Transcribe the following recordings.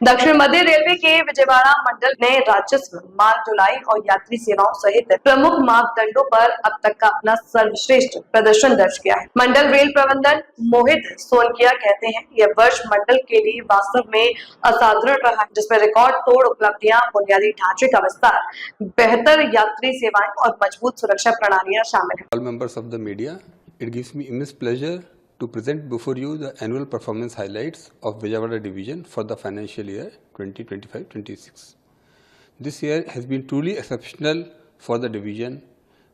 दक्षिण मध्य रेलवे के विजयवाड़ा मंडल ने राजस्व, माल ढुलाई और यात्री सेवाओं सहित प्रमुख मापदंडों पर अब तक का अपना सर्वश्रेष्ठ प्रदर्शन दर्ज किया है। मंडल रेल प्रबंधन मोहित सोनकिया कहते हैं, यह वर्ष मंडल के लिए वास्तव में असाधारण रहा है, जिसमें रिकॉर्ड तोड़ उपलब्धियां, बुनियादी ढांचे का विस्तार, बेहतर यात्री सेवाएं और मजबूत सुरक्षा प्रणालियां शामिल हैं। All members of the media, it gives me immense pleasure to present before you the annual performance highlights of Vijayawada Division for the financial year 2025-26. This year has been truly exceptional for the division,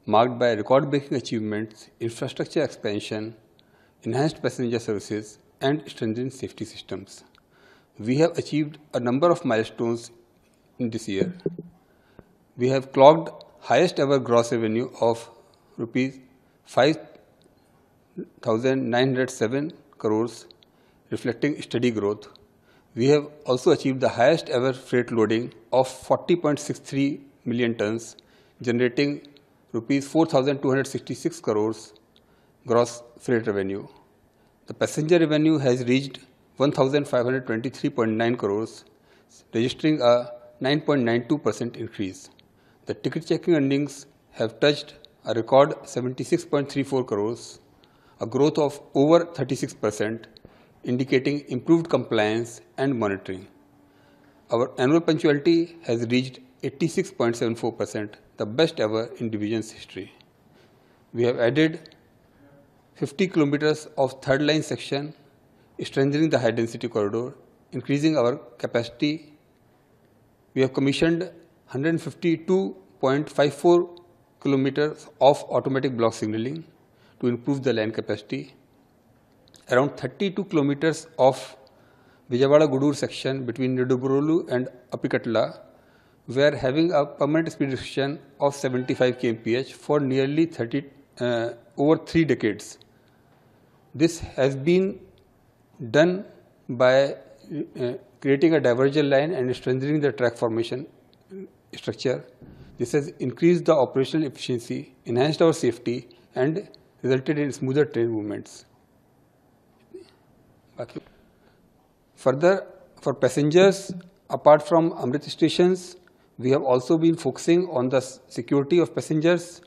marked by record-breaking achievements, infrastructure expansion, enhanced passenger services, and stringent safety systems. We have achieved a number of milestones in this year. We have clocked highest ever gross revenue of rupees 5,907 crores, reflecting steady growth. We have also achieved the highest ever freight loading of 40.63 million tons, generating rupees 4,266 crores gross freight revenue. The passenger revenue has reached 1,523.9 crores, registering a 9.92% increase. The ticket checking earnings have touched a record 76.34 crores, a growth of over 36%, indicating improved compliance and monitoring. Our annual punctuality has reached 86.74%, the best ever in division's history. We have added 50 kilometers of third line section, strengthening the high density corridor, increasing our capacity. We have commissioned 152.54 kilometers of automatic block signaling to improve the line capacity. Around 32 kilometers of Vijayawada-Gudur section between Niduburolu and Apikatla were having a permanent speed restriction of 75 kmph for nearly over 3 decades. This has been done by creating a diverger line and strengthening the track formation structure. This has increased the operational efficiency, enhanced our safety, and resulted in smoother train movements. Further, for passengers, apart from Amrit stations, we have also been focusing on the security of passengers.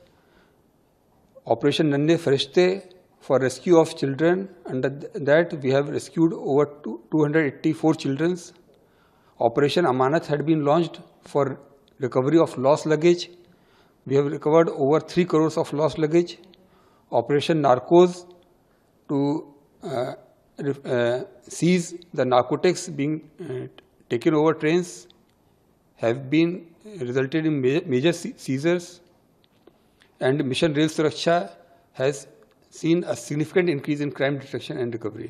Operation Nanne Farishte for rescue of children. Under that, we have rescued over 284 children. Operation Amanat had been launched for recovery of lost luggage. We have recovered over 3 crores of lost luggage. Operation Narcos to seize the narcotics being taken over trains have been resulted in major seizures, and Mission Rail Suraksha has seen a significant increase in crime detection and recovery.